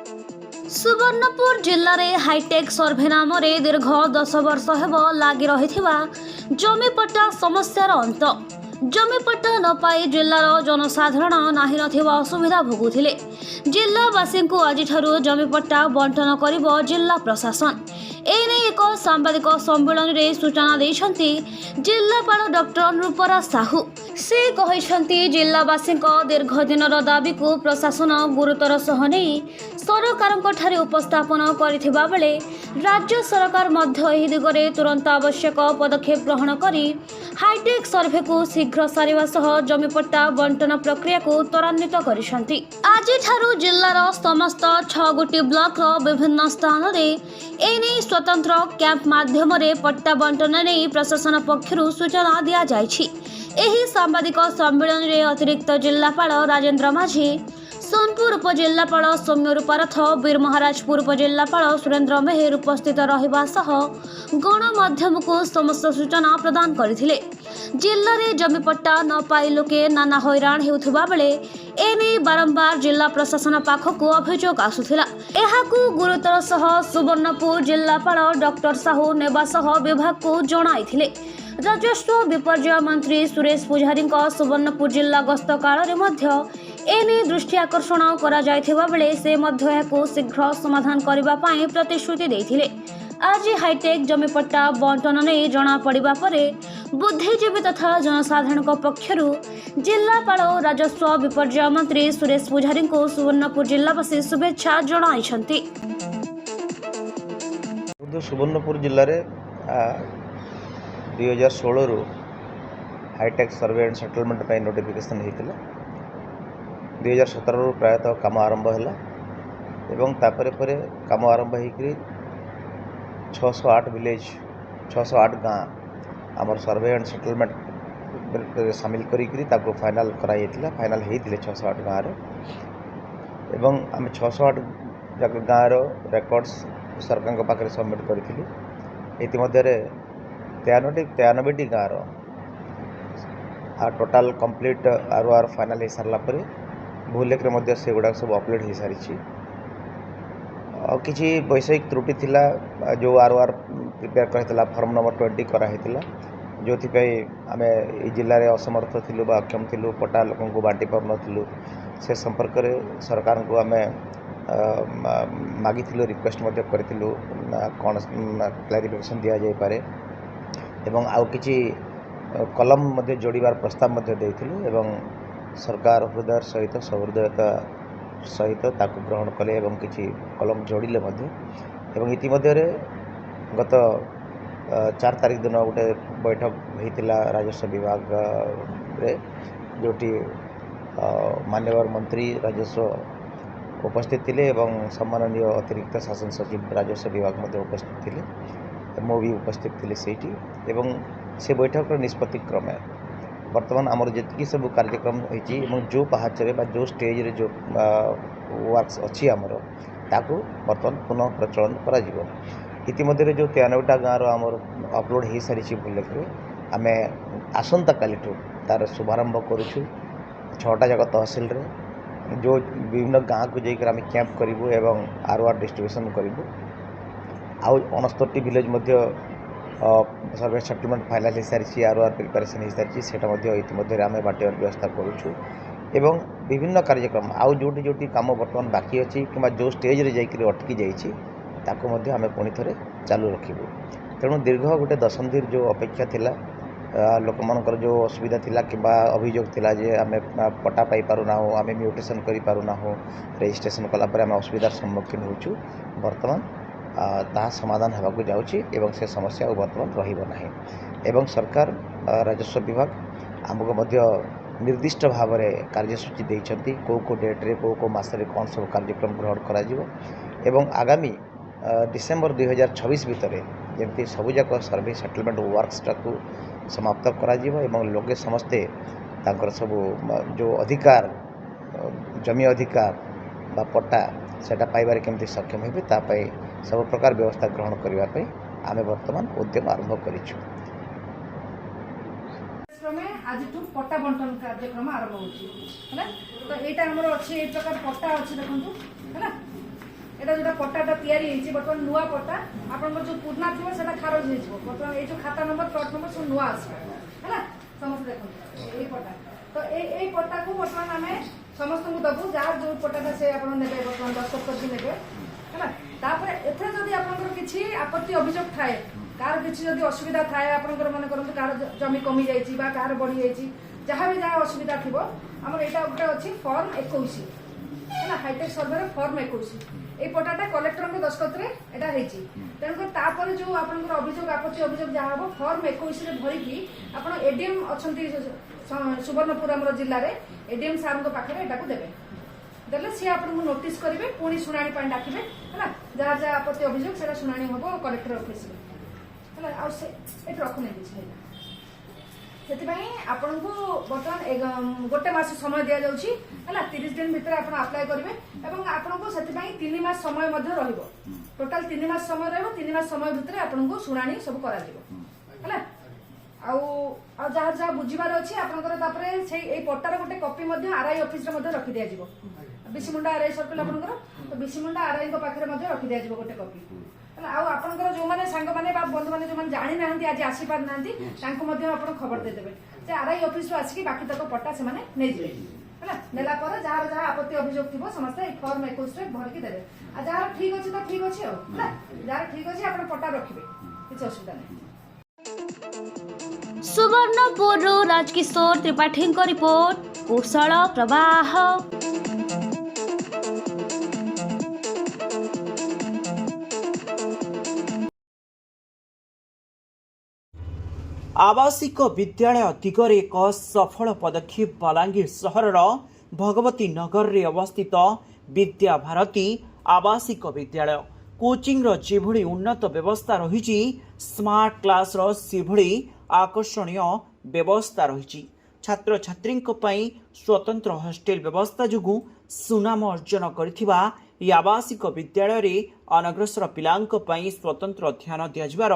सुवर्णपुर जिले में hi tech survey नाम दीर्घ 10 वर्ष हेब लगी रही जमीपट्टा समस्यार अंत। जमीपट्टा न पाई जिलार जनसाधारण नाही नथिबा असुविधा भोगुथिले। जिलावासी को आज जमीपट्टा बंटन करिब जिला प्रशासन। एने एक सांबादिक सम्मेलन में सूचना देइछन्ति जिलापाल डॉक्टर नृपरा साहू। से कहिछन्ति जिलावासी दीर्घ दिनर दाबी को प्रशासन गुरुतर सह नहीं सरकार उपस्थापन करिथिबा बेले राज्य सरकार मध्य एही दिगरे तुरंत आवश्यक पदक्षेप ग्रहण करी हाईटेक सर्वे को शीघ्र सारिबा सह जमीपट्टा बंटन प्रक्रिया को त्वरान्वित करिसन्ति। आज जिलार समस्त 6 गोटी ब्लॉक विभिन्न स्थान में एने स्वतंत्र कैंप माध्यम पट्टा बंटन नहीं प्रशासन पक्षरु सूचना दिया जायछि। एही सांबादिक सम्मेलन में अतिरिक्त जिलापाल राजेन्द्र माझी, सोनपुर उपजिल्लापाल सौम्य रूपारथ, वीर महाराजपुर उपजिल्लापाल सुरेन्द्र मेहर उपस्थित रहिबा सह गणमाध्यम को समस्त सूचना प्रदान करथिले। जिल्ला रे जमीपट्टा न पाई लोके नाना हैरान हेउथबा बेले एने बारंबार जिला प्रशासन पाखकु अभियोग आसुथिला। एहाकु गुरुतर सह सुवर्णपुर जिल्लापाल डॉक्टर साहू नेबा सह विभाग को जणाइथिले। राजस्व विपर्यय मंत्री सुरेश पुजारी सुवर्णपुर जिला गस्त काल एने दृष्टि आकर्षण करा जायथिबा बेले से मध्य शीघ्र समाधान करबा पई प्रतिश्रुति देथिले। आज हाईटेक जमीपट्टा बंटन नहीं जना पड़िबा परे बुद्धिजीवी तथा जनसाधारण पक्षरु जिलापाल राजस्व विपर्यय मंत्री सुरेश पुजारी को सुवर्णपुर जिलावासी शुभेच्छा जणाइछन्ति। सुवर्णपुर जिले में 2016 रु हाईटेक सर्वे एंड सेटलमेंट पर नोटिफिकेशन होता 2017 रु प्रायतः काम आरंभ है एवं तापर पर काम आरंभ हो 608 विलेज 608 गाँव आमर सर्वे एंड सेटलमेंट सामिल करी फाइनल कराइला। फाइनल होते 608 गाँव एवं आम 608 गाँव रेकर्ड्स सरकार पाखे सबमिट करूँ। ये 93 गाँव टोटाल कंप्लीट आर फाइनल हो सारा भूलेख से गुड़ा सब अपलोड हो सारी। किसी वैषयिक त्रुटि थिला जो आर प्रिपेयर करता फॉर्म नंबर 20 कराई जो आम जिले में असमर्थ थिलु बा अक्षम थिलु पट्टा लोक को बांटी पार नथिलु से संपर्क में सरकार को आम मागी रिक्वेस्ट करूँ कौन क्लारिफिकेशन दि जाई पारे एवं आउ किछि कलम जोड़ार प्रस्ताव देथिलु एवं सरकार हृदय सहित सहृदयता सहित ताकु ग्रहण कले एवं किछि कलम जोड़िले एवं इतिमध्य गत 4 तारिख दिन गोटे बैठक होता राजस्व विभाग रे जोटी माननीय मंत्री राजस्व उपस्थित थिले एवं सम्माननीय अतिरिक्त शासन सचिव राजस्व विभाग उपस्थित थिले मो भी उपस्थित थिले सेठी एवं से बैठक निष्पत्ति क्रमे वर्तमान आमर जी सब कार्यक्रम होती जो पहाचरे जो स्टेज रे जो वर्क्स अच्छी आमर ताकू बर्तमान पुनः प्रचलन करा जिवो। इतिमध्य जो 93टा गाँव आमर अपलोड हो सारी भूलेख आम आसंता काली तार शुभारंभ करुछु 6टा जगह तहसिल रे जो विभिन्न गाँव को जाकर आम कैंप करूँ एवं आर डिस्ट्रीब्यूशन करूँ आउ 69 विलेज सर्वे सेटलमेंट फाइनल हो सारी आर प्रिपेरेसन हो सारी से आम बांटार व्यवस्था करुँ एवं विभिन्न कार्यक्रम आउ जोटी जोटी काम बर्तमान बाकी अच्छी कि जो स्टेज रे जाकर अटकी जाइए आम पुणी थे चालू रखू। तेणु दीर्घ गोटे दशंधि जो अपेक्षा थिला लोक मानकर जो असुविधा थिला कि अभियोग थिला जे आम पट्टा पाई पारुना आम म्यूटेशन करि पारुना रजिस्ट्रेशन कलापर आम असुविधार सम्मुखीन होचु। वर्तमान ता समाधान होगा जाउछि एवं से समस्या वर्तमान रहिबो नाही एवं सरकार राजस्व विभाग आमको मध्य निर्दिष्ट भाव में कार्यसूची देइछन्ति को डेट रे को मासरे कौन सब कार्यक्रम ग्रहण करा जिवो एवं आगामी डिसेम्बर 2026 भितर जमती सबुजाक सर्वे सेटलमेंट वर्क्स को समाप्त करा जिवो एवं लोके समस्ते तांकर सब जो अधिकार जमी अधिकार बा पट्टा सेटा पाइबार केमती सक्षम हेबे तापाई सब प्रकार व्यवस्था ग्रहण करने आम वर्तमान उद्यम आरंभ करिछु। आज पट्टा बंटन कार्यक्रम आरंभ होछि तो एटा हमर अछि एक प्रकार पट्टा अछि देखंतु हैला जो पट्टाटा तैयारी बर्तमान नुआ पट्टा आपन जो पुराना थी से खारज हो बर्तमान ये जो खाता नंबर प्लट नंबर सब नुआ आस है समस्त देखो ये पट्टा तो ये पट्टा को बर्तमान आम समस्त को दबू जहाँ जो पट्टाटा से आप बर्तमान दस्तखत करके नेबे है एथरे जदि आपनकर किछि आपत्ति अभियोग थाए कार किछि जदि असुविधा थाए आपनकर मन करंतु कार जमी कमी जाइछि बा कार बढ़ी जाइछि जहाँ भी जहाँ असुविधा थिबो हमर एटा गोटे अछि फॉर्म 21 है ना हाईटेक सर्वे रे फॉर्म 21 ए पटाटा कलेक्टर के दस्तखत रे एटा हेछि तेनकर तापर जो आपनकर अभियोग आपत्ति अभियोग जहाँ हबो फॉर्म 21 रे भरि की आपण एडीएम अछंती सुवर्णपुर हमर जिल्ला रे एडीएम सार को पाखरे एटा को देबे देले सी आपन नोटिस करिवे पुणी सुनानी पाई डाकिबे हैला जहाँ जहाँ आपत्ति अभियोग सेटा सुनानी हबो कलेक्टर ऑफिस रे हैला आ से एट रखने दिछि सेतिबाई आपन को बर्तमान गोटे मास समय दिया जाउछि हैला 30 दिन भीतर आपन अप्लाई करिवे एवं आपन को सेतिबाई 3 मास समय मध्ये रहिबो टोटल 3 मास समय रहबो 3 मास समय भीतर आपन को सुनानी सब करा जिवो हैला आ जहाँ जहाँ बुझीबार अछि आपनकर तापरे से ए पट्टार गोटे कॉपी मध्ये आरआई ऑफिस रे मध्ये रखि दिया जिवो बिसिमुंडा आरआई सर्कल आपनकर तो बिसिमुंडा आरआई को पाखरे मध्ये रखि दिया जिवो गोटे कॉपी आ आपनकर जो माने सांग माने बा बंधु माने जो माने जानि नाहंती आज आसी पार नाहंती तांको मध्ये आपण खबर दे देबे जे आरआई ऑफिस रो आसी बाकी तक पट्टा से माने नै जिवे हैला नेला पर जहाँ जहाँ आपत्ति अभियोग थिबो समस्त ए फॉर्म 21 रे भर के देबे आ जहाँ ठीक अछि तो ठीक अछि हैला जहाँ ठीक अछि आपण पट्टा रखिबे किछ असुविधा नै सुवर्णपुर राजकिशोर त्रिपाठी रिपोर्ट कुशल प्रवाह। आवासिक विद्यालय दिगरे एक सफल पदक्षेप बलांगीर सहर भगवती नगर रे अवस्थित विद्या भारती आवासिक विद्यालय कोचिंग रो जेभଳି उन्नत व्यवस्था रही स्मार्ट क्लास रो सेभଳି आकर्षणीय व्यवस्था रही छात्र छात्री स्वतंत्र हॉस्टेल व्यवस्था जुगु सुनाम अर्जन करथिबा ई आवासिक विद्यालय रे अनग्रसर पिलांक पई स्वतंत्र ध्यान दियाजिबार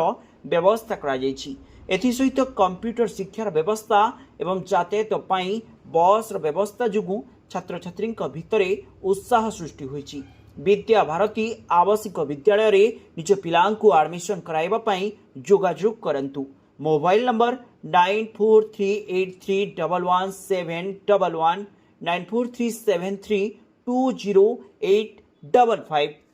व्यवस्था करा जायछि एथि सहित कंप्यूटर शिक्षार व्यवस्था एवं यातायात पई बस रो व्यवस्था जुगु छात्र छात्री भितरे उत्साह सृष्टि होइछि विद्या भारती आवासिक विद्यालय रे निज पिलांकु एडमिशन कराइबा पई जोगाजोग करंतु मोबाइल नंबर 9438311711 9437320855